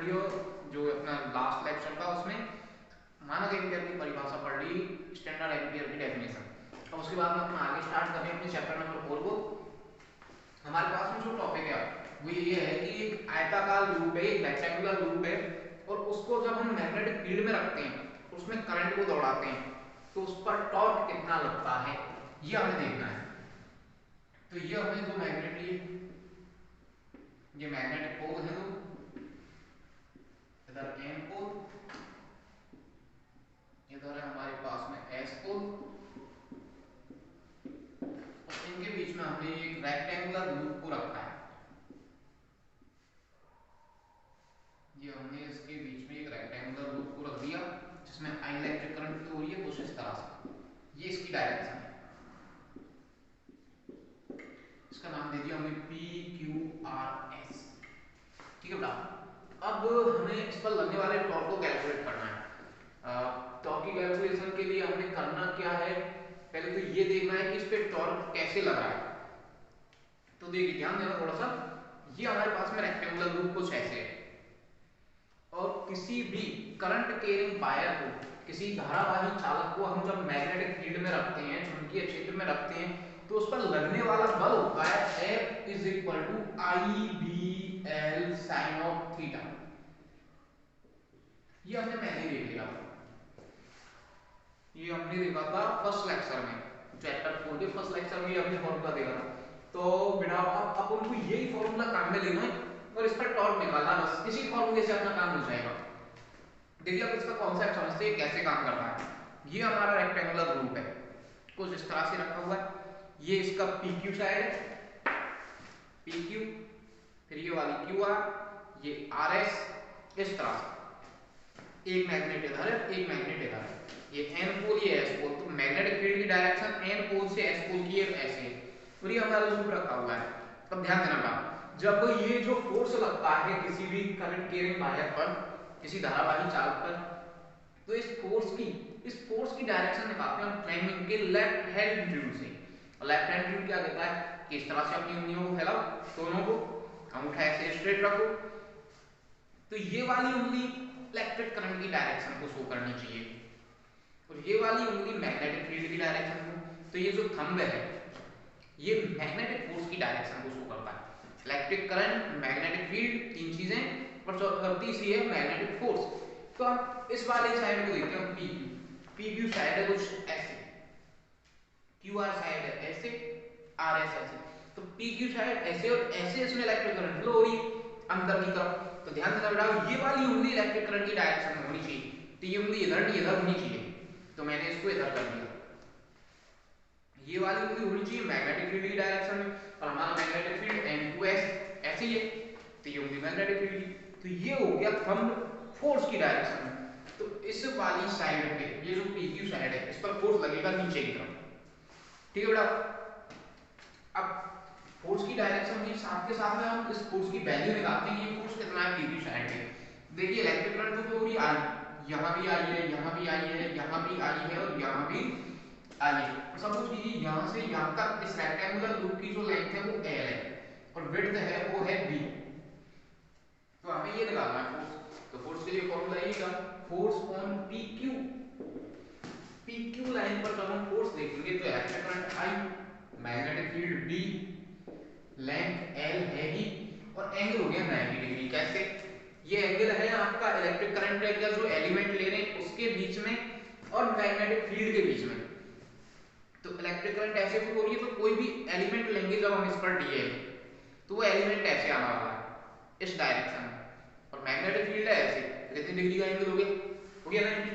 लियो, जो अपना last lecture था उसमें मानक एम्पियर की परिभाषा पढ़ ली, स्टैंडर्ड एम्पियर की डेफिनेशन। अब उसके बाद में अपना आगे स्टार्ट करें अपने चैप्टर नंबर 4 को। हमारे पास में जो टॉपिक है वो ये है कि एक आयताकार लूप है, एक रेक्टेंगुलर लूप है, और उसको जब हम मैग्नेटिक फील्ड में रखते हैं, उसमें करंट को दौड़ाते हैं, तो उस पर टॉर्क कितना लगता है ये हमें देखना है। तो ये हमें जो मैग्नेटिक पोल है, तो इधर एन पोल, इधर है हमारे पास में एस पोल, और इनके बीच में हमने एक रेक्टेंगुलर लूप को रखा है। ये हमने इसके बीच में एक रेक्टेंगुलर लूप को रख दिया जिसमें इलेक्ट्रिक करंट फ्लो हो रही है कुछ इस तरह से। ये इसकी डायरेक्शन है, इसका नाम दे दिया हमने पी क्यू आर एस। ठीक है बेटा, अब हमें इस पर लगने वाले टॉर्क को कैलकुलेट करना है। टॉर्क की कैलकुलेशन के लिए हमें करना क्या है, पहले तो ये देखना है कि इस पे टॉर्क कैसे लग रहा है। तो देखिए ध्यान देना थोड़ा सा, ये हमारे पास में रेक्टेंगुलर लूप कुछ ऐसे है, और किसी भी करंट कैरिंग वायर को, किसी धारावाही चालक को हम जब मैग्नेटिक फील्ड में रखते हैं, चुंबकीय क्षेत्र में रखते हैं, तो उस पर लगने वाला बल होता है F = IBL sin of theta. ये हमने पहले ही देख लिया, ये हमने देखा था फर्स्ट लेक्चर में, चैप्टर 4 के फर्स्ट लेक्चर में हमने फॉर्मूला देखा था। तो बेटा अब उनको यही फॉर्मूला काम में लेना है और इस पर टॉर्क निकालना, बस इसी फॉर्मूले से अपना काम हो जाएगा। देखिए अब इसका कॉन्सेप्ट समझते हैं कैसे काम करता है। ये हमारा रेक्टेंगुलर लूप है, कुछ इस तरह से रखा हुआ है। ये इसका PQ साइड है, PQ, फिर ये वाली QR, ये RS, इस तरह से एक मैग्नेट इधर है, एक मैग्नेट इधर है। ये N पोल, ये S पोल, तो मैग्नेटिक फील्ड की डायरेक्शन N पोल से S पोल की ऐसे है, और ये हमारा लूप रखा हुआ है। तब ध्यान देना बेटा, जब ये जो फोर्स लगता है किसी भी करंट कैरिंग वायर पर, किसी धारावाही चालक पर, तो इस फोर्स की डायरेक्शन निकालते हैं हम फ्रेमिंग के लेफ्ट हैंड रूल से। लेफ्ट हैंड रूल क्या कहता है कि इस तरह से अपनी उंगलियों को फैलाओ, दोनों को अंगूठा ऐसे स्ट्रेट रखो, तो ये वाली उंगली इलेक्ट्रिक करंट की डायरेक्शन को शो करनी चाहिए, और ये वाली उंगली मैग्नेटिक फील्ड की डायरेक्शन को। तो ये जो थंब है ये मैग्नेटिक फोर्स की डायरेक्शन को शो करता है। इलेक्ट्रिक करंट, मैग्नेटिक फील्ड, तीन चीजें, और तीसरी है मैग्नेटिक फोर्स। तो हम इस वाले साइड को देखते हैं, PQ साइड है कुछ ऐसे, QR साइड है ऐसे, RS ऐसे। तो PQ साइड ऐसे और ऐसे, इसमें इलेक्ट्रिक करंट फ्लो हो रही है अंदर की तरफ। तो ध्यान देना बेटा, ये वाली उंगली इलेक्ट्रिक करंट की डायरेक्शन में होनी चाहिए, तो ये उंगली इधर नहीं इधर होनी चाहिए, तो मैंने इसको इधर कर दिया। ये वाली उंगली होनी चाहिए मैग्नेटिक फील्ड की डायरेक्शन में, और हमारा मैग्नेटिक फील्ड N2S ऐसे ही है, तो ये उंगली मैग्नेटिक फील्ड की। तो ये हो गया थंब फोर्स की डायरेक्शन में। तो इस वाली साइड पे, ये जो PQ साइड है, इस पर फोर्स लगेगा नीचे की तरफ। ठीक है बेटा, अब फोर्स की डायरेक्शन के साथ में हम इस फोर्स की वैल्यू निकालते हैं, ये फोर्स कितना है PQ साइड पे। देखिए इलेक्ट्रिक करंट तो पूरी आई, यहाँ भी आई है, यहाँ भी आई है, यहाँ भी आई है, और यहाँ भी आई है। सपोज कीजिए यहाँ से यहाँ तक इस रेक्टेंगुलर लूप की जो लेंथ है वो L है, और विड्थ है वो है B। तो हमें ये निकालना है फोर्स। तो फोर्स के लिए फॉर्मूला यही था, force on PQ। PQ line पर जब हम फोर्स देखेंगे तो electric current I, magnetic field B, length L है ही, और एंगल हो गया 90 डिग्री। कैसे? ये एंगल है आपका इलेक्ट्रिक करंट का जो एलिमेंट ले रहे हैं उसके बीच में और मैग्नेटिक फील्ड के बीच में। तो इलेक्ट्रिक करंट ऐसे फ्लो हो रही है, तो कोई भी एलिमेंट लेंगे जब हम इस पर DL, तो वो एलिमेंट ऐसे आने वाला है इस डायरेक्शन में, और मैग्नेटिक फील्ड है ऐसे, कितनी डिग्री का एंगल हो गया 90,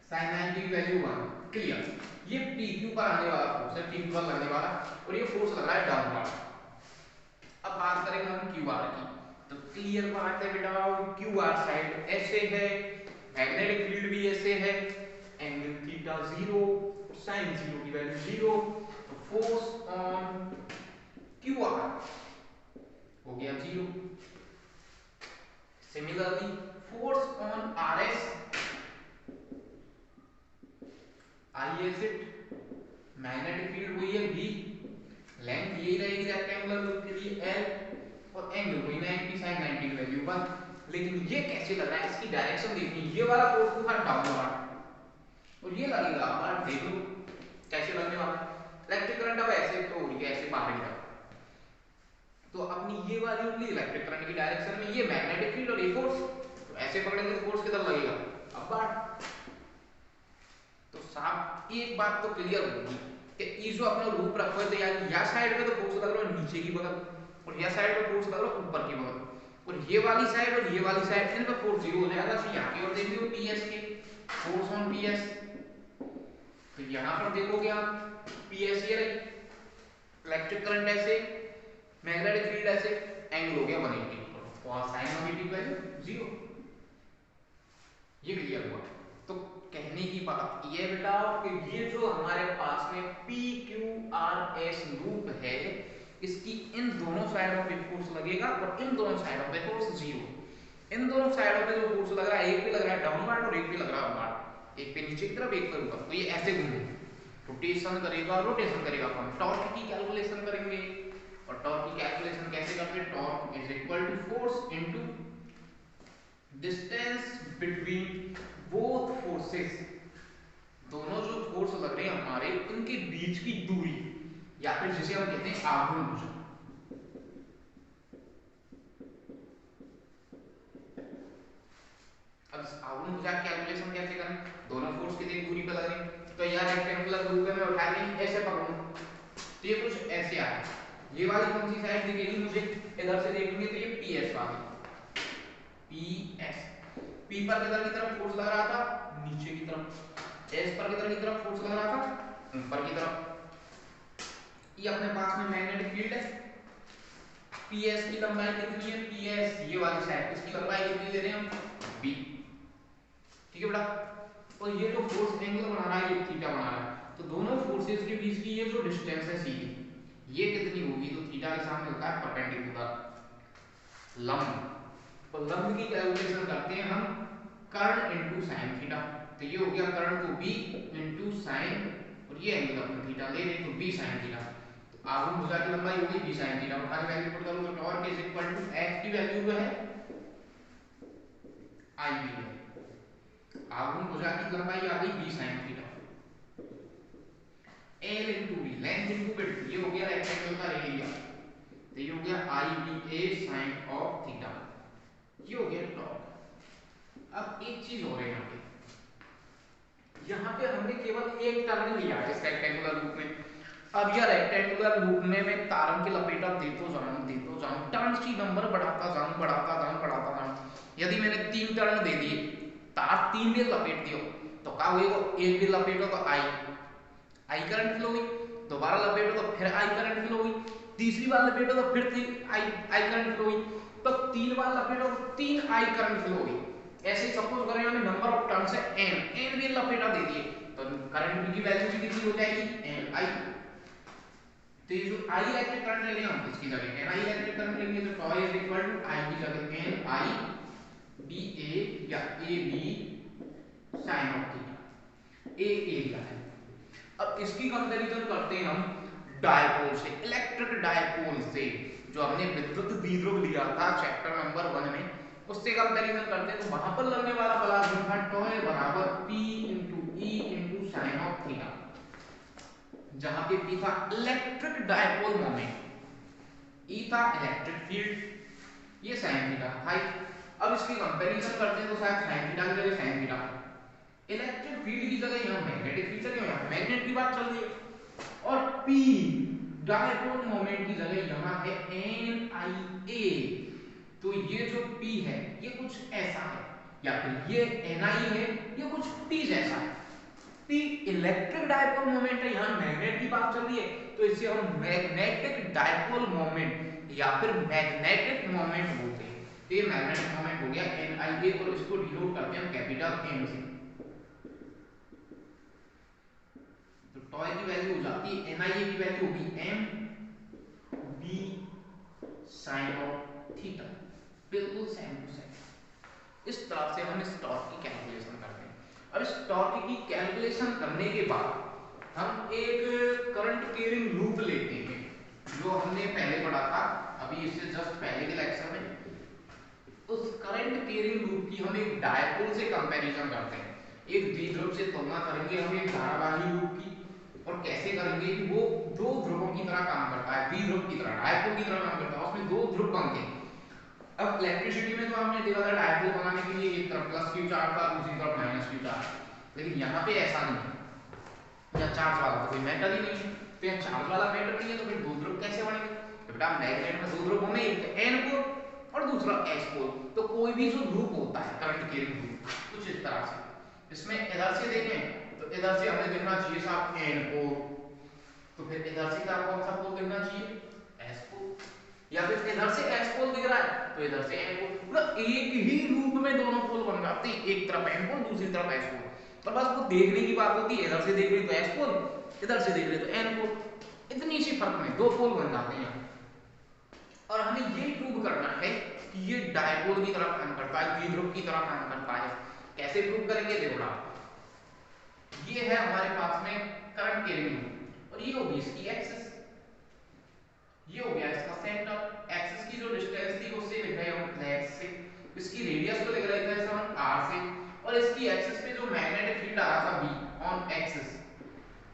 sin 90 की वैल्यू 1। क्लियर? ये PQ पर आने वाला फोर्स है, PQ पर लगने वाला, और ये फोर्स लग रहा है डाउनवर्ड। अब बात करेंगे हम QR की, तो क्लियर बात है बेटा, QR साइड ऐसे है, मैग्नेटिक फील्ड भी ऐसे है, एंगल थीटा 0, sin 0 की वैल्यू 0, तो फोर्स ऑन QR हो गया 0। Similarly force on RS, IS it, magnetic field वही है B, लेंथ यही रहेगी रेक्टेंगुलर लूप के लिए L, और एंगल वही 90 sin 90 की वैल्यू 1, लेकिन ये कैसे लग रहा है, इसकी डायरेक्शन देखनी, ये वाला फोर्स था डाउनवर्ड और ये लगेगा अपवर्ड। देख लो कैसे लगने वाला। इलेक्ट्रिक करंट अब ऐसे फ्लो हो रही है, ऐसे बाहर की तरफ, तो अपनी ये वाली उंगली इलेक्ट्रिक करंट की डायरेक्शन में, ये मैग्नेटिक फील्ड और ये फोर्स, तो ऐसे पकड़ेंगे तो फोर्स किधर लगेगा, अपवर्ड। तो साफ एक बात तो क्लियर होगी कि ये जो अपना लूप रखा है, तो यार या साइड में तो फोर्स लग रहा है नीचे की बगल, और या साइड में फोर्स लग रहा है ऊपर की बगल, और ये वाली साइड और ये वाली साइड इन पे फोर्स जीरो हो जाएगा। तो यहाँ की ओर देख लो पीएस के, फोर्स ऑन पीएस, तो यहाँ पर देखोगे आप पीएस ये रही, इलेक्ट्रिक करंट ऐसे, मैग्नेटिक फील्ड ऐसे, एंगल हो गया 180, और साइन ऑफ 80 वैल्यू 0। ये क्लियर हुआ। तो कहने की बात ये बेटा कि ये जो हमारे पास में P Q R S loop है, इसकी इन दोनों साइडों पे फोर्स लगेगा और इन दोनों साइडों पे फोर्स 0। इन दोनों साइडों पे जो फोर्स लग रहा है, एक पे लग रहा है डाउनवर्ड और एक पे लग रहा है अपवर्ड, एक पे नीचे की तरफ एक पे ऊपर, तो ये ऐसे घूमेगा, रोटेशन करेगा, रोटेशन करेगा। हम टॉर्क की कैलकुलेशन करेंगे, और टॉर्क की कैलकुलेशन कैसे करते हैं, torque is equal to force into distance between both forces, दोनों जो फोर्स लग रहे हैं हमारे, इनके बीच की दूरी, या फिर जिसे हम कहते हैं आघूर्ण भुजा। अब आघूर्ण भुजा की कैलकुलेशन कैसे करें, दोनों फोर्स कितनी दूरी पे लग रहे हैं, तो यार रेक्टेंगुलर लूप में उठा के ऐसे पकड़ूं, तो ये कुछ ऐसे आ रहा है। ये वाली कौन सी साइड दिखेगी मुझे, इधर से देखेंगे तो ये पीएस वाली, पीएस, पी पर किधर की तरफ फोर्स लग रहा था, नीचे की तरफ, एस पर किधर की तरफ फोर्स लग रहा था, ऊपर की तरफ। ये अपने पास में मैग्नेटिक फील्ड है, पीएस की लंबाई कितनी है, पीएस ये वाली साइड, इसकी लंबाई कितनी ले रहे हैं हम, बी, ठीक है बेटा। और ये जो फोर्स एंगल बना रहा है, ये थीटा बना रहा है, तो दोनों फोर्सेस के बीच की ये जो डिस्टेंस है सीधी, ये कितनी होगी, तो थीटा के सामने होता है परपेंडिकुलर लंब, तो लंब की कैलकुलेशन करते हैं हम कर्ण इनटू साइन थीटा, तो ये हो गया कर्ण को b इनटू साइन, और ये एंगल अपन थीटा ले रहे हैं, तो b sin थीटा, तो आघूर्ण भुजा की लंबाई हो गई b sin थीटा, उठा के वैल्यू पुट करूं तो torque is equal to f की वैल्यू जो है ib है, आघूर्ण भुजा की लंबाई आ गई b sin theta, l into b, length into width, ये हो गया रेक्टेंगल का एरिया, तो ये हो गया iba sin ऑफ थीटा, ये हो गया टॉर्क। अब एक चीज और है यहाँ पे हमने केवल एक टर्न लिया है इस रेक्टेंगुलर लूप में। अब यह रेक्टेंगुलर लूप में मैं तारन के लपेटा देता जाऊं, टर्न्स की नंबर बढ़ाता जाऊं। यदि मैंने 3 टर्न दे दिए, तार 3 भी लपेट दियो, तो क्या होगा, एक भी लपेटो तो आई करंट फ्लो हुई, दोबारा लपेटो तो फिर आई करंट फ्लो हुई, तीसरी बार लपेटो तो फिर आई करंट फ्लो हुई, तो 3 बार लपेटो तो 3 आई करंट फ्लो हुई। ऐसे सपोज करें हमें नंबर ऑफ टर्न्स है n भी लपेटा दे दिए, तो करंट की वैल्यू भी कितनी हो जाएगी, ni। तो ये जो i इलेक्ट्रिक करंट लेंगे हम, इसकी जगह ni इलेक्ट्रिक करंट लेंगे, तो टॉ इज इक्वल टू i की जगह ni ba या ab sin of theta, a area है। अब इसकी कंपैरिजन करते हैं हम डायपोल से, इलेक्ट्रिक डायपोल से, जो हमने विद्युत द्विध्रुव लिया था चैप्टर नंबर 1 में, उससे कंपैरिजन करते हैं। तो वहां पर लगने वाला बला था टॉय बराबर P into E into sine of theta, जहां पे P था इलेक्ट्रिक डायपोल मोमेंट, E था इलेक्ट्रिक फील्ड, ये साइन थीटा हाई। अब इसकी कंपैरिजन करते हैं तो शायद साइन थीटा की जगह साइन थीटा, इलेक्ट्रिक फील्ड की जगह यहां मैग्नेटिक फील्ड चल, यहां मैग्नेट की बात चल रही है, और P डायपोल मोमेंट की जगह यहां है NIA। तो ये जो P है ये कुछ ऐसा है, या फिर ये Ni है ये कुछ P जैसा है। P इलेक्ट्रिक डायपोल मोमेंट है, यहाँ मैग्नेट की बात चल रही है, तो इसे हम मैग्नेटिक डायपोल मोमेंट या फिर मैग्नेटिक मोमेंट बोलते हैं। तो ये मैग्नेटिक मोमेंट हो गया Ni, और इसको डिनोट करते हैं कैपिटल M से। तो टॉय की वैल्यू हो जाती है Ni की वैल्यू होगी M B sin of theta, बिल्कुल सेम टू सेम। इस तरह से हम इस टॉर्क की कैलकुलेशन करते हैं। अब इस टॉर्क की कैलकुलेशन करने के बाद हम एक करंट कैरिंग लूप लेते हैं, जो हमने पहले पढ़ा था, अभी इससे जस्ट पहले के लेक्चर में। उस करंट हम एक डायपोल से कंपैरिजन करते हैं, एक द्विध्रुव से तुलना करेंगे हम एक धारावाही रूप की, और कैसे करेंगे कि वो दो ध्रुवों की तरह काम करता है, द्विध्रुव की तरह, डायपोल की तरह काम करता है, उसमें दो ध्रुव बनते हैं। अब इलेक्ट्रिसिटी में तो हमने देखा था डायपोल बनाने के लिए एक तरफ प्लस क्यू चार्ज था, दूसरी तरफ माइनस क्यू चार्ज, लेकिन यहाँ पे ऐसा नहीं है, यहाँ चार्ज वाला तो कोई मैटर ही नहीं है। तो यहाँ चार्ज वाला मैटर नहीं है, तो फिर दो ध्रुव कैसे बनेंगे? तो बेटा मैग्नेट में दो ध्रुव होंगे, एक तो एन पोल और दूसरा एस पोल। तो कोई भी जो लूप होता है करंट कैरिंग लूप, कुछ इस तरह से, इसमें इधर से देखें तो इधर से हमें दिखना चाहिए साहब एन पोल, तो फिर इधर से क्या कौन सा पोल दिखना चाहिए? एस पोल, या फिर इधर से एस पोल दिख रहा है तो इधर से एन पोल, मतलब एक ही लूप में दोनों पोल बन जाते हैं, एक तरफ एन पोल दूसरी तरफ एस पोल। तो बस वो देखने की बात होती है, इधर से देख रहे तो एस पोल, इधर से देख रहे तो एन पोल, इतनी सी फर्क में दो पोल बन जाते हैं। और हमें ये प्रूव करना है कि ये डायपोल की तरह काम करता है, द्विध्रुव की तरह काम करता है। कैसे प्रूव करेंगे? देखो ना, ये है हमारे पास में करंट कैरिंग लूप, और ये होगी इसकी एक्सिस, ये हो गया इसका सेंटर। एक्सिस की जो डिस्टेंस थी उससे लिख रहे हम लेग्स से, इसकी रेडियस को लिख रहे थे हम आर से, और इसकी एक्सिस पे जो मैग्नेटिक फील्ड आ रहा था बी ऑन एक्सिस,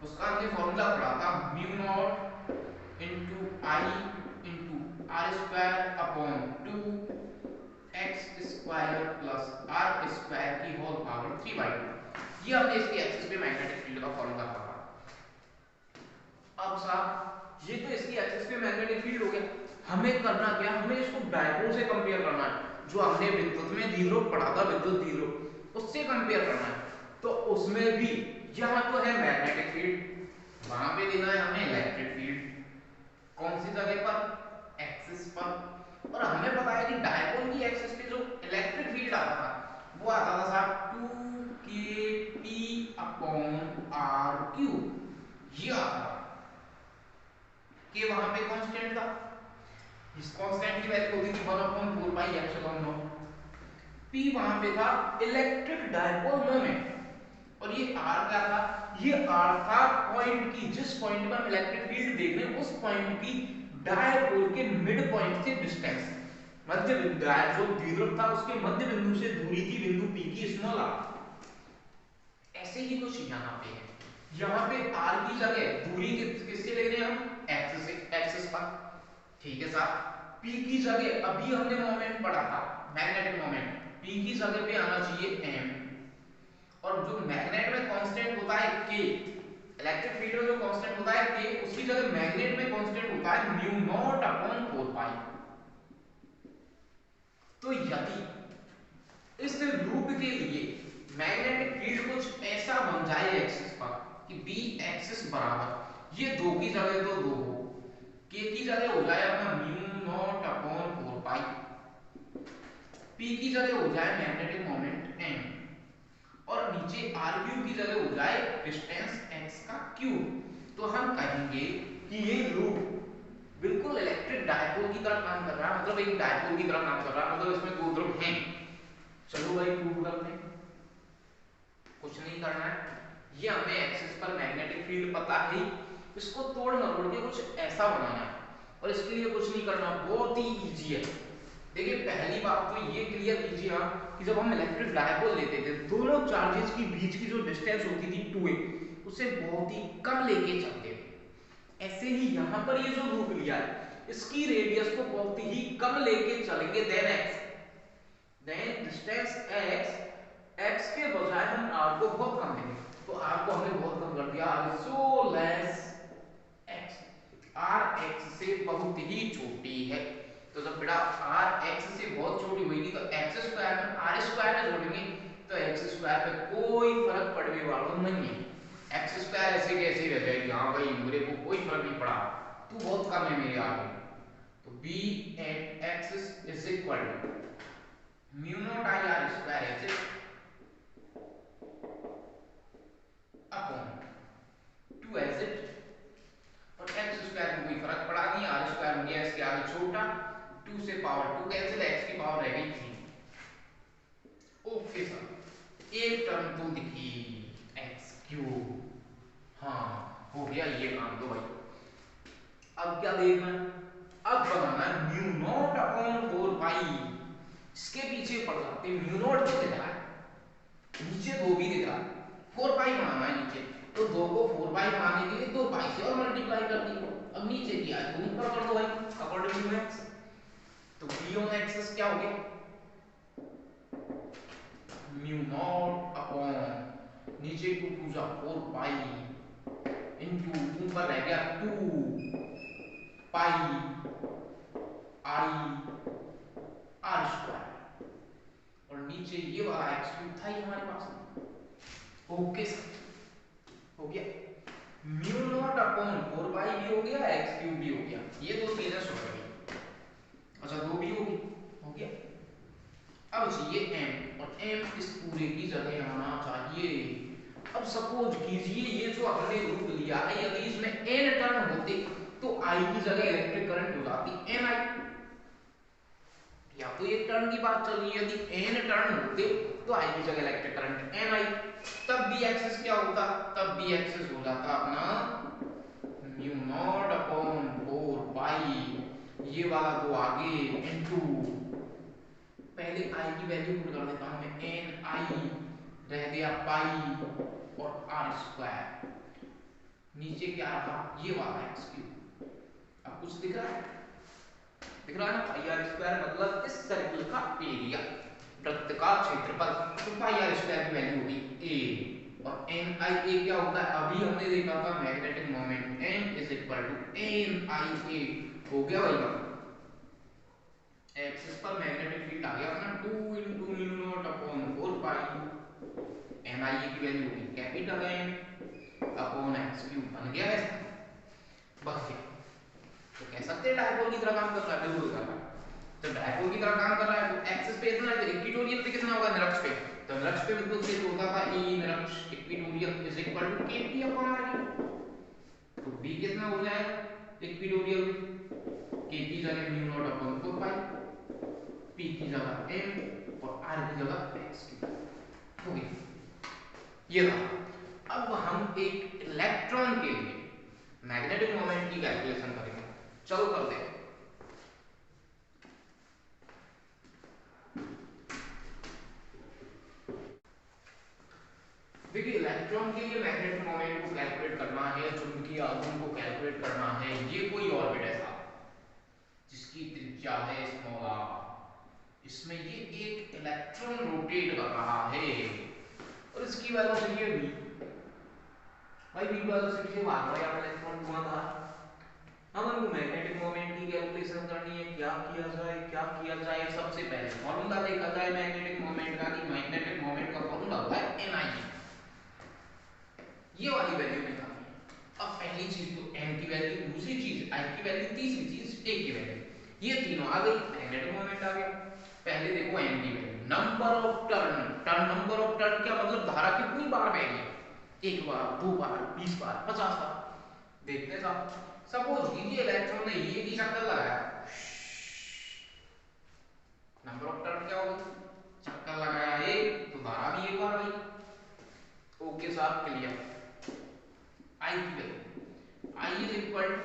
उसका हमने फॉर्मूला पढ़ा था mu not into I into R square upon 2 x square plus R square की होल पावर 3/2। ये हमने इसकी एक्सिस पे मैग्नेटिक फील्ड का फॉर्मूला पढ़ा। अब साहब ये तो इसकी एक्सिस पे मैग्नेटिक फील्ड हो गया, हमें करना क्या? हमें इसको डायपोल से कंपेयर करना है, जो हमने विद्युत में द्विध्रुव पढ़ा था, विद्युत द्विध्रुव, उससे कंपेयर करना है। तो उसमें भी यहाँ तो है मैग्नेटिक फील्ड, वहां पे देना है हमें इलेक्ट्रिक फील्ड, कौन सी जगह पर? एक्सिस पर। और हमें पता है कि डायपोल की एक्सिस पे जो इलेक्ट्रिक फील्ड आता था वो आता था साहब 2kp/r³, ये आता था कि वहां पे कांस्टेंट था, इस कांस्टेंट की वैल्यू होती थी 1/4πε0। p वहां पे था इलेक्ट्रिक डायपोल मोमेंट, और ये r क्या था? ये r था पॉइंट की, जिस पॉइंट पर हम इलेक्ट्रिक फील्ड देख रहे हैं उस पॉइंट की डायपोल के मिड पॉइंट से डिस्टेंस, मध्य बिंदु, जो द्विध्रुव था उसके मध्य बिंदु से दूरी थी बिंदु p की, स्मॉल r। ऐसे ही कुछ यहाँ पे है, यहाँ पे r की जगह दूरी किससे ले रहे हैं हम? एक्सिस से, एक्सिस पर, ठीक है साहब। p की जगह अभी हमने मोमेंट पढ़ा था मैग्नेटिक मोमेंट, p की जगह पे आना चाहिए m, और जो मैग्नेट में कांस्टेंट होता है k, इलेक्ट्रिक फील्ड में जो कांस्टेंट होता है k, उसकी जगह मैग्नेट में कांस्टेंट होता है म्यू नॉट अपॉन 4π। तो यदि इस लूप के लिए मैग्नेटिक फील्ड कुछ ऐसा बन जाए एक्सिस पर कि b एक्सिस बराबर, ये दो की जगह तो दो हो, k की जगह हो जाए अपना म्यू नॉट अपॉन 4π, p की जगह हो जाए मैग्नेटिक मोमेंट m, और नीचे r³ की जगह हो जाए डिस्टेंस x का क्यूब, तो हम कहेंगे कि ये लूप बिल्कुल इलेक्ट्रिक डायपोल की तरह काम कर रहा है, मतलब एक डायपोल की तरह काम कर रहा है, मतलब इसमें दो ध्रुव हैं। चलो भाई प्रूव करते हैं, कुछ नहीं करना है, ये हमें एक्सिस पर मैग्नेटिक फील्ड पता है, इसको तोड़ मरोड़ के कुछ ऐसा बनाना है, और इसके लिए कुछ नहीं करना, बहुत ही इजी है। देखिए पहली बात तो ये क्लियर कीजिए आप कि जब हम इलेक्ट्रिक डायपोल लेते थे, दोनों चार्जेस की बीच की जो डिस्टेंस होती थी 2a, उससे बहुत ही कम लेके चलते थे। ऐसे ही यहाँ पर ये जो लूप लिया है, इसकी रेडियस को बहुत ही कम लेके चलेंगे then x, then distance x के बजाय हम r को बहुत कम लेंगे, तो r को हमने बहुत कम कर दिया, r so less x, r x से बहुत ही छोटी है। तो जब बेटा r x से बहुत छोटी होगी तो x स्क्वायर में r स्क्वायर में जोड़ेंगे तो x स्क्वायर पे कोई फर्क पड़ने वाला नहीं है, एक्स स्क्वायर ऐसे कैसे रह जाएगी, हाँ भाई मेरे को कोई फर्क नहीं पड़ा, तू बहुत कम है मेरे आगे। तो b at x is equal to mu not I R square x upon 2 as it, और एक्स स्क्वायर को कोई फर्क पड़ा नहीं, आर स्क्वायर हो गया इसके आगे छोटा, 2 से पावर 2 कैंसिल, x की पावर रह गई 3। ओके सर, एक टर्म तो दिखी एक्स क्यूब, हाँ हो गया ये काम तो भाई। अब क्या देखना है? अब बनाना है म्यू नॉट अपॉन 4π, इसके पीछे पड़ जाते, म्यू नॉट तो दिख रहा है, नीचे 2 भी दिख रहा है, 4 पाई बनाना है नीचे, तो 2 को 4 पाई बनाने के लिए 2 पाई से और मल्टीप्लाई कर दिया। अब नीचे किया है तो ऊपर कर दो भाई अकॉर्डिंग टू एक्स। तो b ऑन एक्सिस क्या हो गया, म्यू नॉट अपॉन नीचे 2 पूजा 4 पाई इनटू ऊपर रह गया 2 पाई आई आर स्क्वायर, और नीचे ये वाला एक्स क्यूब था ये हमारे पास। ओके हो गया, म्यू नॉट अपॉन 4 पाई भी हो गया, एक्स क्यूब भी हो गया, ये दो चीजें सॉल्व हो गई। अच्छा 2 भी होगी, हो गया। अब चाहिए m, और m इस पूरे की जगह आना चाहिए। अब सपोज कीजिए ये जो हमने रूट लिया है यदि इसमें n टर्न होते तो I की जगह इलेक्ट्रिक करंट हो जाती ni, या तो एक टर्न की बात चल रही है, यदि n टर्न होते तो I की जगह इलेक्ट्रिक करंट ni, तब भी एक्सिस क्या होता, तब भी एक्सिस हो जाता अपना म्यू नॉट अपॉन 4 पाई ये वाला तो आगे इनटू, पहले I की वैल्यू पुट कर देता हूं मैं, ni रह गया पाई और आर स्क्वायर, नीचे क्या रहा ये वाला एक्स क्यूब। अब कुछ दिख रहा है, दिख रहा है ना, पाई आर स्क्वायर मतलब इस सर्कल का एरिया, वृत्त का क्षेत्रफल, तो पाई आर स्क्वायर की वैल्यू होगी a, और एन आई ए क्या होता है, अभी हमने देखा था magnetic moment m is equal to N I a, हो गया भाई एक्सिस पर मैग्नेटिक फील्ड आ गया अपना 2 into म्यू नॉट अपॉन 4 पाई एन आई ए की वैल्यू होगी capital M upon x cube, बन गया है बस गया। तो कह सकते हैं डायपोल की तरह काम कर रहा है, बिल्कुल कर रहा है। तो डायपोल की तरह काम कर रहा है तो एक्सिस पे इतना है, इक्विटोरियल पे कितना होगा निरक्ष पे, तो निरक्ष पे बिल्कुल सही होता था E निरक्ष equatorial is equal to KP upon RE, तो B कितना हो जाएगा इक्विटोरियल KP जगह mu naught upon 4 pi, P की जगह M और R की जगह x क्यूब हो गया ये रहा। अब हम एक इलेक्ट्रॉन के लिए मैग्नेटिक मोमेंट की कैलकुलेशन करेंगे, चलो करते हैं। देखिए इलेक्ट्रॉन के लिए मैग्नेटिक मोमेंट को कैलकुलेट करना है, चुंबकीय आघूर्ण को कैलकुलेट करना है, ये कोई ऑर्बिट है साहब जिसकी त्रिज्या है स्मॉल r, इसमें ये एक इलेक्ट्रॉन रोटेट कर रहा है और इसकी वेलोसिटी है v, भाई v वेलोसिटी से भाग रहा है इलेक्ट्रॉन घुमाता है। हम हमको मैग्नेटिक मोमेंट की कैलकुलेशन करनी है, क्या किया जाए, सबसे पहले फॉर्मूला देखा जाए मैग्नेटिक मोमेंट का, कि मैग्नेटिक मोमेंट का फॉर्मूला होता है ni, ये वाली वैल्यू निकालनी है। अब पहली चीज तो n की वैल्यू, दूसरी चीज I की वैल्यू, तीसरी चीज a की वैल्यू, ये तीनों आ गई, मैग्नेटिक मोमेंट आ गया। पहले देखो n की value, number of turn number of turn क्या मतलब धारा कितनी बार बहनी है, एक बार, दो बार, 20 बार, 50 बार, देखते हैं साहब। सपोज कीजिए इलेक्ट्रॉन ने ये की चक्कर लगाया, नंबर ऑफ टर्न क्या होगी, चक्कर लगाया एक तो धारा भी एक बार आई। ओके साहब क्लियर। I की value I is equal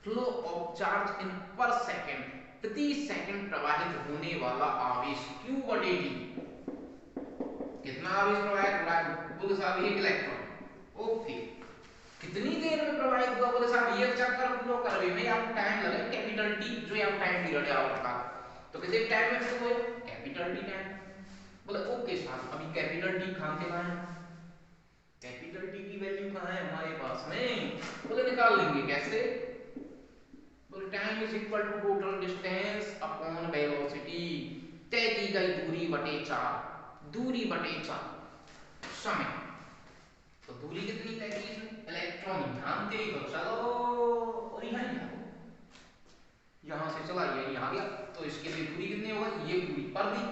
to flow of charge in per second, प्रति सेकंड प्रवाहित होने वाला आवेश Q बटे T, कितना आवेश प्रवाहित हो रहा है बोले साहब एक इलेक्ट्रॉन। ओके कितनी देर में प्रवाहित हुआ बोले साहब ये चक्कर फ्लो करने में आपको टाइम लगे कैपिटल T, जो आप टाइम पीरियड है आपका, तो कितने टाइम में फ्लो हुआ कैपिटल T टाइम। बोले ओके साहब अभी कैपिटल T कहां से लाए, कैपिटल T की वैल्यू कहां है हमारे पास में, बोले निकाल लेंगे कैसे, बोले time is equal to total distance upon velocity, तय की गई दूरी बटे 4, दूरी बटे 4 समय, तो दूरी कितनी तय की इसमें, इलेक्ट्रॉन ध्यान दे तो चलो और यहां से चला यहां गया, तो इसके लिए दूरी कितनी होगा, ये दूरी पर दी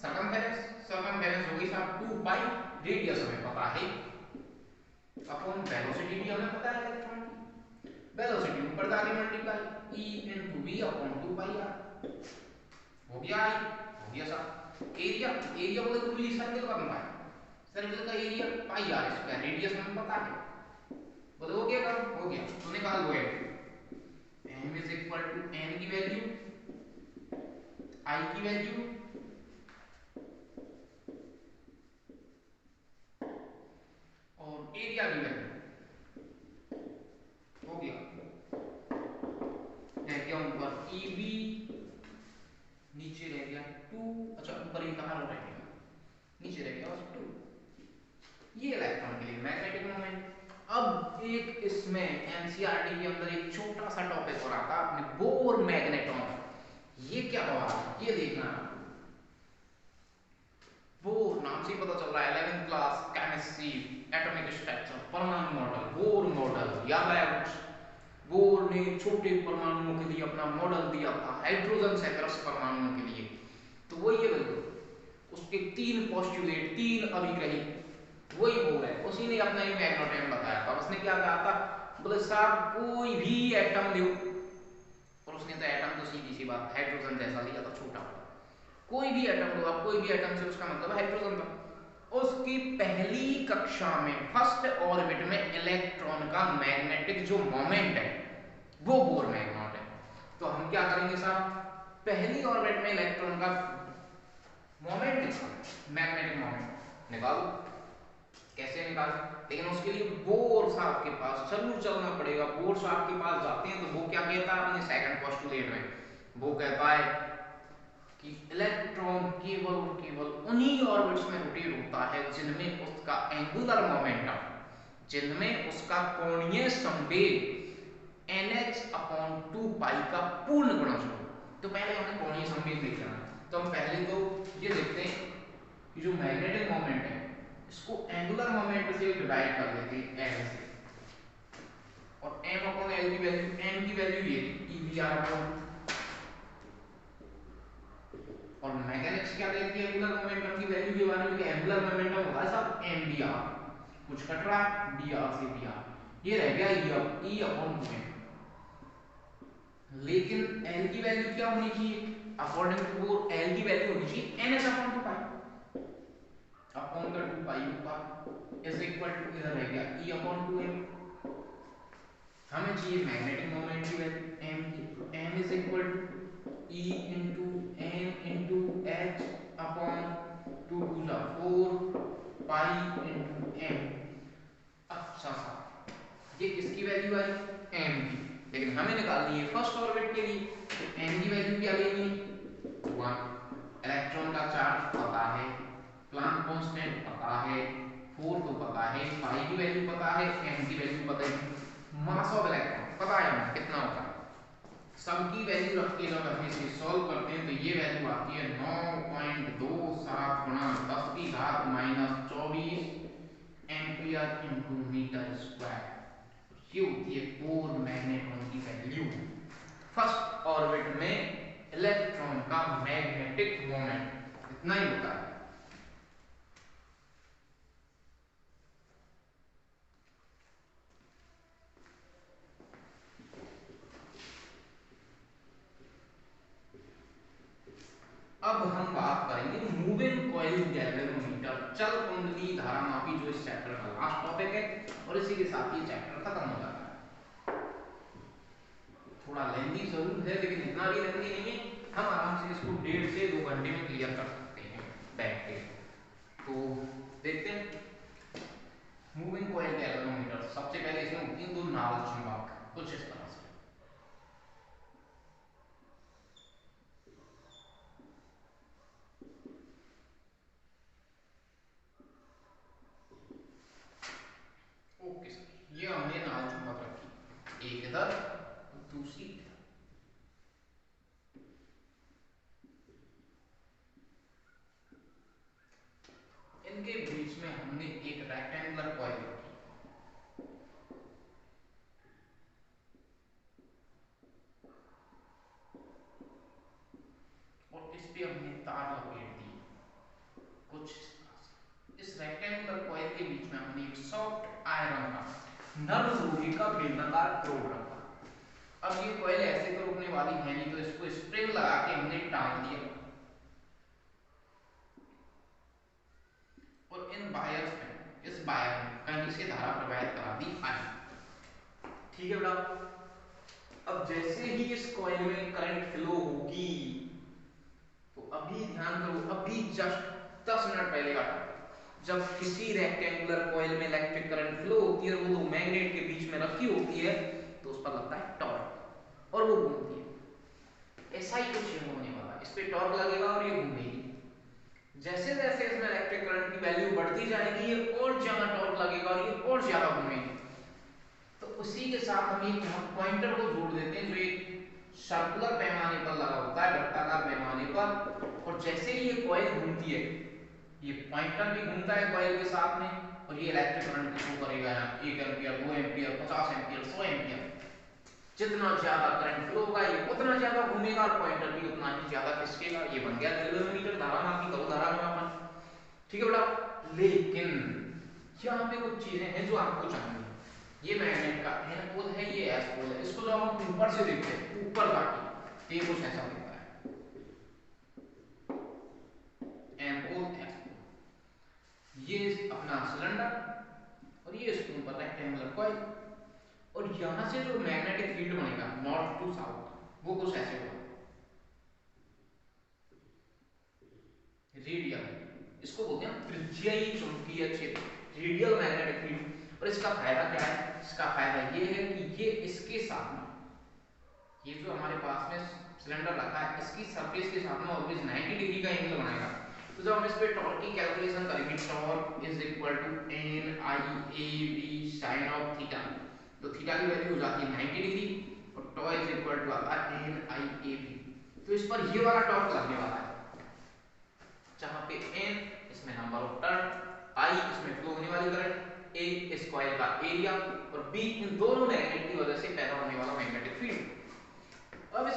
सरकमफेरेंस होगी साहब 2 पाई, रेडियस हमें पता है अपॉन वेलोसिटी भी हमें पता है इलेक्ट्रॉन की, वेलोसिटी ऊपर जाके multiply e into v upon 2 पाई r, हो गया I, हो गया साहब। एरिया बोले तो पूरी सर्कल का बनवाया, सर्कल का area pi are square, radius हमें पता है, बोले हो गया काम, हो गया तो निकाल लो m is equal to n की वैल्यू आई की वैल्यू और एरिया की वैल्यू हो गया, रह गया ऊपर ईबी, नीचे रह गया 2, अच्छा ऊपर ही कहां रह गया, नीचे रह गया बस 2। ये इलेक्ट्रॉन के लिए मैग्नेटिक मोमेंट। अब एक इसमें एनसीईआरटी के अंदर एक छोटा सा टॉपिक और आता है अपने बोर मैग्नेटॉन। ये क्या हुआ ये देखना है। बोर नाम से ही पता चल रहा है 11th class chemistry atomic structure परमाणु मॉडल, बोर मॉडल याद आया कुछ। बोर ने छोटे परमाणुओं के लिए अपना मॉडल दिया था हाइड्रोजन सेकेरस परमाणुओं के लिए। तो वही है बिल्कुल उसके 3 पोस्टुलेट 3 अभिग्रही वही बोल है, उसी ने अपना ही मैग्नेटॉन बताया था। उसने क्या कहा था, बोले साहब कोई भी एटम लो, और उसने तो एटम तो सीधी सी बात हाइड्रोजन जैसा लिया था छोटा, कोई भी एटम लो आप, कोई भी एटम से उसका मतलब हाइड्रोजन था। उसकी पहली कक्षा में फर्स्ट ऑर्बिट में इलेक्ट्रॉन का मैग्नेटिक जो मोमेंट है वो बोर मैग्नेट है। तो हम क्या करेंगे साहब, पहली ऑर्बिट में इलेक्ट्रॉन का मोमेंट निकालो, मैग्नेटिक मोमेंट निकालो। कैसे निकालें, लेकिन उसके लिए बोर साहब के पास जरूर चलना पड़ेगा। बोर साहब के पास जाते हैं तो वो क्या कहता है अपने सेकंड पोस्टुलेट में, वो कहता है कि इलेक्ट्रॉन केवल और केवल उन्हीं ऑर्बिट्स में रोटेट होता है जिनमें उसका एंगुलर मोमेंटम, जिनमें उसका कोणीय संवेग nh/2 का पूर्ण गुणज हो। तो पहले हमें कोणीय संवेग देखना है, तो हम पहले तो ये देखते हैं कि जो मैग्नेटिक मोमेंट है इसको एंगुलर मोमेंट से डिवाइड कर देते हैं m से, और m/l की वैल्यू, m की वैल्यू ये थी EVR/, और मैकेनिक्स क्या कहती है एंगुलर मोमेंटम की वैल्यू के बारे में कि एंगुलर मोमेंटम होगा सब mdr, कुछ कट रहा है dr से dr, ये रह गया E/2m। लेकिन l की वैल्यू क्या होनी चाहिए, अकॉर्डिंग टू बोर l की वैल्यू होनी चाहिए ns/2 अपॉन का 2 पाई ऊपर इज इक्वल टू इधर रह गया E/2m। हमें चाहिए मैग्नेटिक मोमेंट की वैल्यू m की, तो m is equal to E into n into h upon 2 2 जा 4 पाई इंटू m। अच्छा सा ये किसकी वैल्यू आई, m की, लेकिन हमें निकालनी है फर्स्ट ऑर्बिट के लिए, तो m की वैल्यू क्या लेनी है 1, इलेक्ट्रॉन का चार्ज पता है, प्लांक कांस्टेंट पता है, 4 तो पता है, पाई की वैल्यू पता है, m की वैल्यू पता है, मास ऑफ इलेक्ट्रॉन पता है हमें कितना होता है। सब की वैल्यू रख के जब हम इसे सॉल्व करते हैं तो ये वैल्यू आती है 9.27 गुणा 10 की घात -24 एम्पियर इनटू मीटर स्क्वायर। ये होती है बोर मैग्नेटॉन की वैल्यू, फर्स्ट ऑर्बिट में इलेक्ट्रॉन का मैग्नेटिक मोमेंट इतना ही होता है। अब हम बात करेंगे मूविंग कॉइल गैल्वेनोमीटर, चल कुंडली धारामापी, जो इस चैप्टर का लास्ट टॉपिक है, और इसी के साथ ये चैप्टर खत्म हो जाता है। थोड़ा लेंथी जरूर है लेकिन इतना भी लेंथी नहीं है, हम आराम से इसको 1.5 से 2 घंटे में क्लियर कर सकते हैं बैठ के। तो देखते हैं मूविंग कॉइल गैल्वेनोमीटर। सबसे पहले इसमें होती है 2 नाल चुंबक, कुछ इस तरह से। ओके सर, ये हमने नाल चुंबक रखी, एक इधर दूसरी इधर। इनके बीच में हमने एक रेक्टेंगुलर कॉइल रखी, और इस पे हमने तार लपेट दी कुछ इस तरह से। इस रेक्टेंगुलर कॉइल के बीच में हमने एक सॉफ्ट आयरन का नर्म लोहे का बेलनाकार प्रोब रखा। अब ये कॉइल ऐसे तो रुकने वाली है नहीं, तो इसको स्प्रिंग लगा के हमने टांग दिया, और इन वायर्स में, इस वायर में कहीं से धारा प्रवाहित करा दी आई। ठीक है बेटा। अब जैसे ही इस कॉइल में करंट फ्लो होगी, अभी ध्यान करो, अभी जस्ट 10 मिनट पहले का टॉपिक, जब किसी रेक्टेंगुलर कॉइल में इलेक्ट्रिक करंट फ्लो होती है और वो दो मैग्नेट के बीच में रखी होती है तो उस पर लगता है टॉर्क और वो घूमती है। ऐसा ही कुछ ये होने वाला है, इस पे टॉर्क लगेगा और ये घूमेगी। जैसे जैसे इसमें इलेक्ट्रिक करंट की वैल्यू बढ़ती जाएगी ये और ज्यादा टॉर्क लगेगा और ये और ज्यादा घूमेगी। तो उसी के साथ हम एक पॉइंटर को जोड़ देते हैं जो एक सर्कुलर पैमाने पर लगा होता है, वृत्ताकार पैमाने पर, और जैसे ही ये कॉइल घूमती है ये पॉइंटर भी घूमता है कॉइल के साथ में और ये इलेक्ट्रिक करंट शो करेगा यहाँ 1 एम्पीयर 2 एम्पीयर 50 एम्पीयर 100 एम्पीयर। जितना ज्यादा करंट फ्लो होगा ये उतना ज्यादा घूमेगा और पॉइंटर भी उतना ही ज्यादा खिसकेगा। ये बन गया गैल्वेनोमीटर, धारा मापी करो धारा मापन। ठीक है बेटा, लेकिन यहाँ पे कुछ चीजें हैं जो आपको चाहिए। ये मैग्नेट का एन पोल है, ये एस पोल है, इसको जब हम ऊपर से देखते हैं ऊपर जाके तो ये कुछ ऐसा दिखता है, एन पोल एस पोल। ये अपना सिलेंडर और ये स्पून पर रेक्टेंगुलर कॉइल, और यहां से जो मैग्नेटिक फील्ड बनेगा नॉर्थ टू साउथ वो कुछ ऐसे होगा, रेडियल, इसको बोलते हैं त्रिज्यीय चुंबकीय क्षेत्र, रेडियल मैग्नेटिक फील्ड। और इसका फायदा क्या है? इसका फायदा ये है कि ये इसके साथ में, ये जो हमारे पास में सिलेंडर रखा है इसकी सरफेस के साथ में ऑलवेज 90 डिग्री का एंगल बनाएगा। तो जब हम इस पे टॉर्क की कैलकुलेशन करेंगे, torque is equal to N I A B sine of theta, तो थीटा की वैल्यू हो जाती है 90 डिग्री और टॉ इज इक्वल टू आता है एन आई ए बी। तो इस पर ये वाला टॉर्क लगने वाला है जहां पे n इसमें नंबर ऑफ टर्न, I इसमें फ्लो होने वाली करंट, A इस कॉइल का एरिया और B इन दोनों मैग्नेट की वजह से पैदा होने वाला मैग्नेटिक फील्ड। अब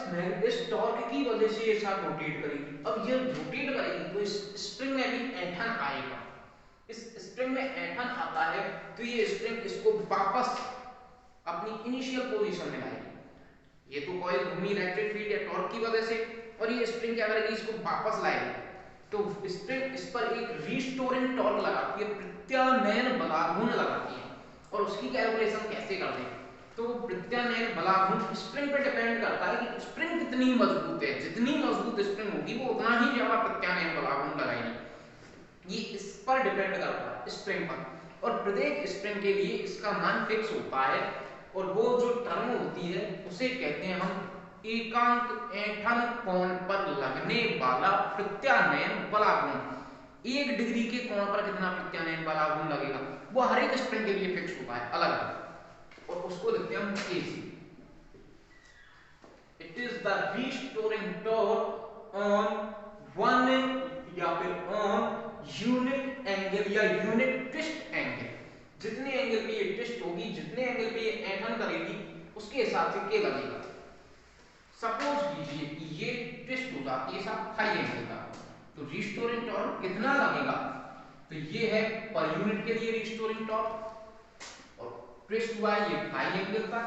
इस टॉर्क की वजह से ये साथ रोटेट करेगी। अब ये रोटेट करेगी तो इस स्प्रिंग में भी ऐंठन आएगा। इस स्प्रिंग में ऐंठन आता है तो ये स्प्रिंग इसको वापस अपनी इनिशियल पोजीशन में लाएगी। ये तो कॉइल घूमी इलेक्ट्रिक फील्ड या टॉर्क की वजह से, और ये स्प्रिंग क्या करेगी? इसको वापस लाएगी। तो स्प्रिंग इस पर एक रिस्टोरिंग टॉर्क लगाती है, प्रत्यानयन बलाघूर्ण लगाती है। और उसकी कैलकुलेशन कैसे करते हैं? तो प्रत्यानयन बलाघूर्ण स्प्रिंग पर डिपेंड करता है कि स्प्रिंग कितनी मजबूत है। जितनी मजबूत स्प्रिंग होगी वो उतना ही ज्यादा प्रत्यानयन बलाघूर्ण लगाएगी। ये इस पर डिपेंड करता है स्प्रिंग पर, और प्रत्येक स्प्रिंग के लिए इसका मान फिक्स होता है और वो जो टर्म होती है उसे कहते हैं हम एकांक ऐंठन कोण पर लगने वाला प्रत्यानयन बलाघूर्ण। 1 डिग्री के कोण पर कितना प्रत्यानयन बलाघूर्ण लगेगा वो हर एक स्प्रिंग के लिए फिक्स होता है अलग अलग, और उसको लिखते हैं हम AC। It is the restoring torque on one या फिर ऑन यूनिट एंगल या यूनिट ट्विस्ट एंगल। जितने एंगल पे ये ट्विस्ट होगी, जितने एंगल पे ये ऐंठन करेगी उसके हिसाब से के लगेगा। सपोज कीजिए कि ये ट्विस्ट हो जाती है साथ हाई एंगल का, तो रिस्टोरिंग टॉर्क कितना लगेगा? तो ये है पर यूनिट के लिए रिस्टोरिंग टॉर्क, और ट्विस्ट हुआ ये हाई एंगल का,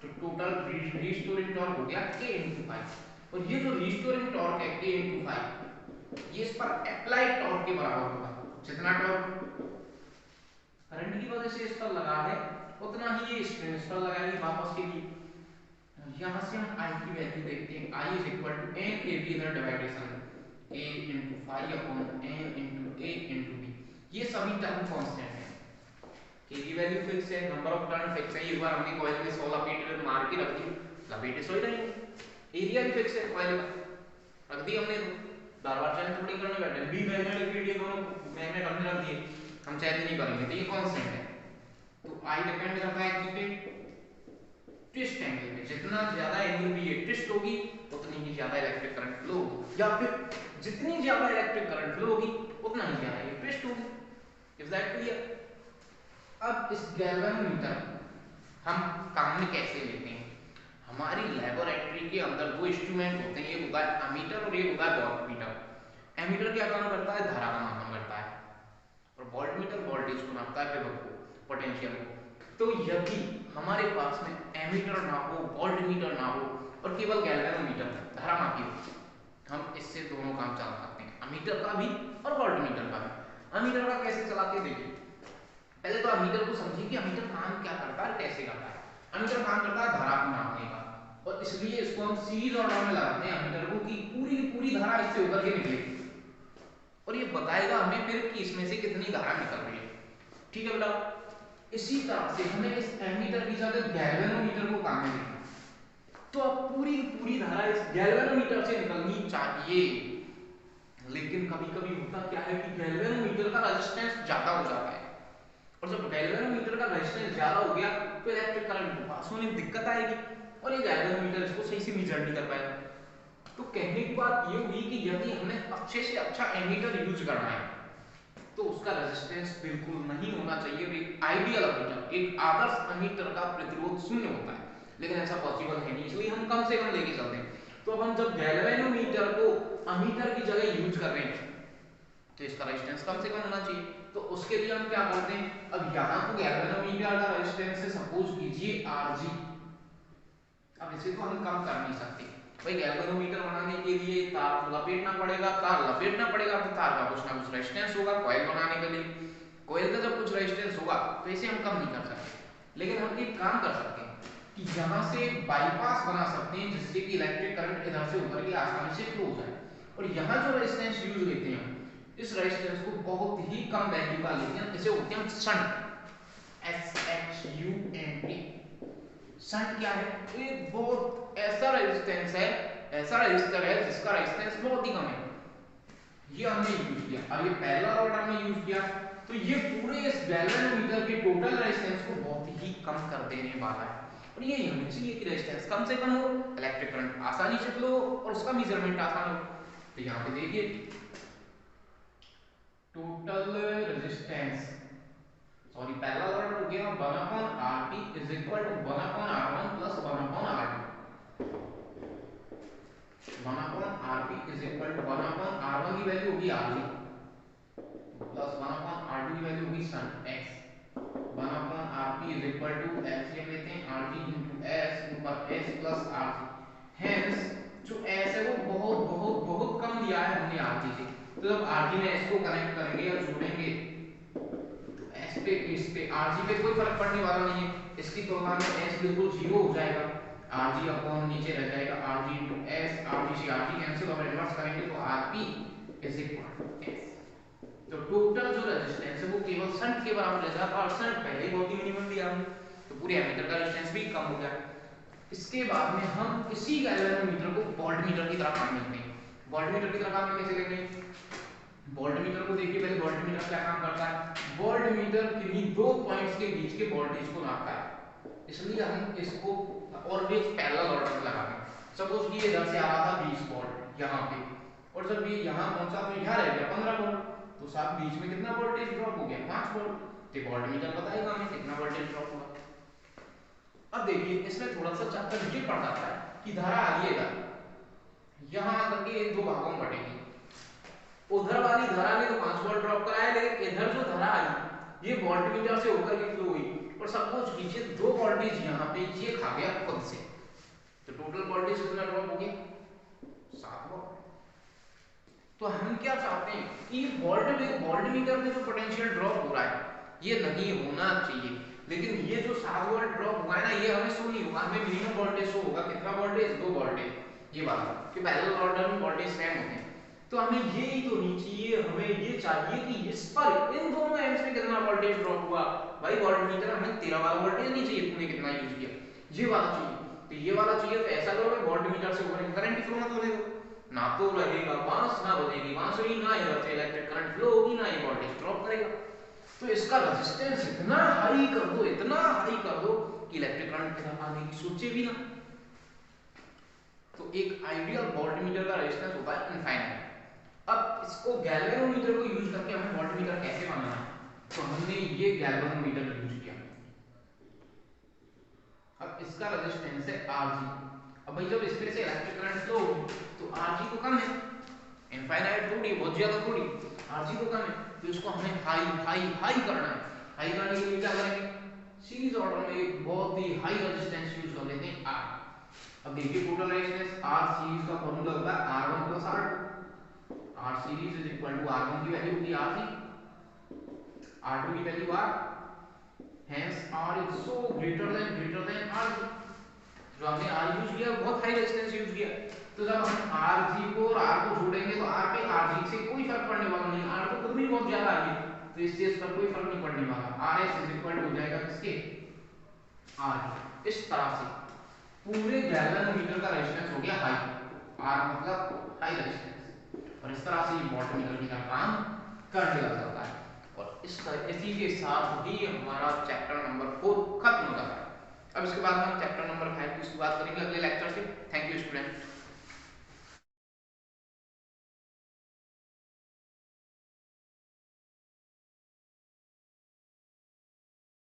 तो टोटल रिस्टोरिंग टॉर्क हो गया k * 5। और ये जो रिस्टोरिंग टॉर्क है k * 5 ये इस पर अप्लाइड टॉर्क के बराबर होगा। जितना टॉर्क करंट की वजह से इस पर लगा है उतना ही ये स्प्रिंग इस पर लगाएगी वापस के लिए। यहां से हम I की वैल्यू देखते हैं, I = n AB इधर डिवाइडेशन a * phi / n * a * b। ये सभी टर्म कांस्टेंट हैं। k की वैल्यू फिक्स है, नंबर ऑफ टर्न फिक्स है। एक बार हमने कॉइल में 100 लपेटे मार के रख दी, लपेटे सो ही रहेंगे। एरिया भी फिक्स है कॉइल का, रख दी हमने, तो बार बार चेंज थोड़ी करने बैठे। बी मैग्नेटिक फील्ड ये दोनों मैग्नेट हमने रख दिए, हम चेंज नहीं करेंगे, तो ये कांस्टेंट है। तो I डिपेंड करता है किस पे? ट्विस्ट एंगल पे। जितना ज्यादा एंगल पे ये ट्विस्ट होगी उतनी ही ज्यादा इलेक्ट्रिक करंट फ्लो होगी, या फिर जितनी ज्यादा इलेक्ट्रिक करंट फ्लो होगी उतना ही ज्यादा ये ट्विस्ट होगी। Is that clear? अब इस गैल्वेनोमीटर हम काम में कैसे लेते हैं? हमारी लेबोरेटरी के अंदर 2 इंस्ट्रूमेंट होते हैं, एक होता है एमीटर और एक होता है वोल्टमीटर। एमीटर क्या काम करता है? धारा का मापन करता है, और वोल्टमीटर वोल्टेज को नापता है, विभव को, पोटेंशियल को। तो यदि हमारे पास में एमीटर ना हो, वोल्टमीटर ना हो और केवल गैल्वेनोमीटर धारा मापी हो, हम इससे दोनों काम चला सकते हैं, एमीटर का भी और वोल्टमीटर का भी। एमीटर का कैसे चलाते हैं देखिए। पहले तो एमीटर को समझिए कि एमीटर काम क्या करता है, कैसे करता है। एमीटर काम करता है धारा को नापने का, और इसलिए इसको हम सीरीज ऑर्डर में लगाते हैं एमीटर को कि पूरी की पूरी धारा इससे होकर के निकलेगी और ये बताएगा हमें फिर कि इसमें से कितनी धारा निकल रही है। ठीक है बेटा, इसी तरह से हमें इस एमीटर की जगह गैल्वेनोमीटर को काम में लेना है। तो अब पूरी पूरी धारा इस गैल्वेनोमीटर से निकलनी चाहिए, लेकिन कभी कभी होता क्या है कि गैल्वेनोमीटर का रेजिस्टेंस ज्यादा हो जाता है और जब गैल्वेनोमीटर का रेजिस्टेंस ज्यादा हो गया तो इलेक्ट्रिक करंट पास होने में दिक्कत आएगी और ये गैल्वेनोमीटर इसको सही से मेजर नहीं कर पाएगा। तो कहने की बात ये हुई कि यदि हमें अच्छे से अच्छा एमीटर यूज करना है तो उसका रेजिस्टेंस बिल्कुल नहीं होना चाहिए। एक आइडियल एमीटर, एक आदर्श एमीटर का प्रतिरोध शून्य होता है, लेकिन ऐसा पॉसिबल है नहीं, इसलिए हम कम से कम लेके चलते हैं। तो अब हम जब गैल्वेनोमीटर को एमीटर की जगह यूज कर रहे हैं तो इसका रेजिस्टेंस कम से कम होना चाहिए। तो उसके लिए हम क्या करते हैं, अब यहाँ को गैल्वेनोमीटर का रेजिस्टेंस है सपोज कीजिए Rg। अब इसे तो हम कम कर नहीं सकते भाई, गैल्वेनोमीटर बनाने के लिए तार लपेटना पड़ेगा, तो तार का कुछ ना कुछ रेजिस्टेंस होगा कॉइल बनाने के लिए, कॉइल का जब कुछ रेजिस्टेंस होगा तो इसे हम कम नहीं कर सकते। लेकिन हम एक काम कर सकते हैं कि यहाँ से बाईपास बना सकते हैं जिससे कि इलेक्ट्रिक करंट इधर से उधर के आसानी से फ्लो हो जाए और यहाँ जो रेजिस्टेंस यूज लेते हैं इस रेजिस्टेंस को बहुत ही कम वैल्यू का लेते हैं, इसे होते हैं शंट, SHUNT। शंट क्या है, एक बहुत ऐसा रेजिस्टेंस है, ऐसा रेजिस्टर है जिसका रेजिस्टेंस बहुत ही कम है, ये हमने यूज किया। अब ये पहला ऑर्डर में यूज किया तो ये पूरे इस गैल्वेनोमीटर के टोटल रेजिस्टेंस को बहुत ही कम कर देने वाला है और ये होना चाहिए कि रेजिस्टेंस कम से कम हो, इलेक्ट्रिक करंट आसानी से फ्लो हो और उसका मेजरमेंट आसान हो। तो यहाँ पे देखिए टोटल रेजिस्टेंस, सॉरी पहला ऑर्डर हो गया 1/RT is equal to 1/R1 plus 1/RT। 1/RT is equal to 1/R1 की वैल्यू होगी Rg प्लस 1/RT की वैल्यू होगी shunt x। 1/RT is equal to LCM लेते हैं Rg into s ऊपर s प्लस Rg। हेंस जो s है वो बहुत बहुत बहुत कम दिया है हमने Rg से, तो जब Rg में s को कनेक्ट करेंगे या जोड़ेंगे s पे इस पे Rg पे कोई फर्क पड़ने वाला नहीं है, इसकी तुलना में s बिल्कुल 0 हो जाएगा, Rg अपॉन नीचे रह जाएगा Rg into s, Rg से Rg कैंसिल और इन्वर्स करेंगे तो Rp is equal to s। तो टोटल जो रेजिस्टेंस है वो केवल शंट के बराबर रह जाता और शंट पहले ही बहुत ही मिनिमम दिया हमने, तो पूरे एमीटर का रेजिस्टेंस भी कम हो गया। इसके बाद में हम इसी गैल्वेनोमीटर को वोल्टमीटर की तरह काम लेते हैं। वोल्टमीटर की तरह काम कैसे लेंगे, वोल्टमीटर को देखिए पहले, वोल्टमीटर क्या काम करता है, वोल्टमीटर किन्हीं दो पॉइंट्स के बीच के वोल्टेज को नापता है, इसलिए हम इसको ऑलवेज पैरेलल ऑर्डर में लगाते हैं। सपोज कि ये इधर से आ रहा था 20 वोल्ट यहाँ पे और जब ये यहाँ पहुंचा तो यहाँ रह गया 15 वोल्ट, तो साथ बीच में कितना वोल्टेज ड्रॉप हो गया 5 वोल्ट, तो वोल्टमीटर बताएगा हमें कितना वोल्टेज ड्रॉप हुआ। अब देखिए इसमें थोड़ा सा चक्कर ये पड़ जाता है कि धारा आइएगा यहाँ आकर के दो भागों में बटेगी, उधर वाली धारा ने तो 5 वोल्ट ड्रॉप कराया, लेकिन इधर जो धारा आई ये वोल्टमीटर से होकर के फ्लो हुई और सपोज कीजिए दो वोल्टेज यहाँ पे ये खा गया खुद से, तो टोटल वोल्टेज कितना ड्रॉप हो गया 7 वोल्ट। तो हम क्या चाहते हैं कि वोल्टमीटर में जो पोटेंशियल ड्रॉप हो रहा है ये नहीं होना चाहिए, लेकिन ये जो 7 वोल्ट ड्रॉप हुआ है ना ये हमें शो नहीं होगा, हमें मिनिमम वोल्टेज शो होगा, कितना वोल्टेज 2 वोल्टेज, ये वाला कि पैरेलल ऑर्डर में वोल्टेज सेम होते हैं। तो हमें ये ही तो नहीं चाहिए, हमें ये चाहिए कि इस पर इन दोनों एंड्स में कितना वोल्टेज ड्रॉप हुआ। भाई वोल्टमीटर हमें 13 वाला वोल्टेज नहीं चाहिए, तूने कितना यूज किया, ये वाला चाहिए। तो ये वाला चाहिए तो ऐसा करो वोल्टमीटर से ऊपर करंट फ्लो मत होने दो, ना तो रहेगा बांस ना बजेगी बांसुरी, ना इधर से इलेक्ट्रिक करंट फ्लो होगी, ना ये वोल्टेज ड्रॉप करेगा। तो इसका रेजिस्टेंस इतना हाई कर दो, इतना हाई कर दो कि इलेक्ट्रिक करंट इधर आने की सोचे भी ना। तो एक आइडियल वोल्टमीटर का रेजिस्टेंस होता है इनफाइनाइट। अब इसको गैल्वेनोमीटर को यूज करके हमें वोल्टमीटर कैसे बनाना है, तो हमने ये गैल्वेनोमीटर यूज किया। अब इसका रेजिस्टेंस है Rg। अब भाई जब इसमें से इलेक्ट्रिक करंट फ्लो होगी तो Rg तो कम है, इनफाइनाइट थोड़ी बहुत ज्यादा थोड़ी, Rg तो कम है, तो इसको हमें हाई हाई हाई करना है। हाई करने के लिए क्या करेंगे, सीरीज ऑर्डर में एक बहुत ही हाई रेजिस्टेंस यूज कर लेते हैं R। अब देखिए टोटल रेजिस्टेंस R सीरीज का फॉर्मूला होता है R1 plus R2, R series is equal to R1 की वैल्यू होगी Rc, R2 की value R, hence R is so greater than Rc। जो हमने आर यूज किया बहुत हाई रेजिस्टेंस यूज किया, तो जब हम आर जी को और आर को जोड़ेंगे तो आर पे आर जी से कोई फर्क पड़ने वाला नहीं, आर तो खुद भी बहुत ज्यादा आ गई, तो इस चीज पर कोई फर्क नहीं पड़ने वाला, आर एस इज इक्वल हो जाएगा किसके आर। इस तरह से पूरे गैल्वेनोमीटर का रेजिस्टेंस हो गया हाई, आर मतलब हाई रेजिस्टेंस, और इस तरह से ये वोल्टमीटर भी का काम कर लिया जाता है। और इसी के साथ ही हमारा चैप्टर नंबर 4 खत्म हो जाता है। अब इसके बाद हम चैप्टर नंबर 5 की शुरुआत करेंगे अगले लेक्चर से। Thank you student.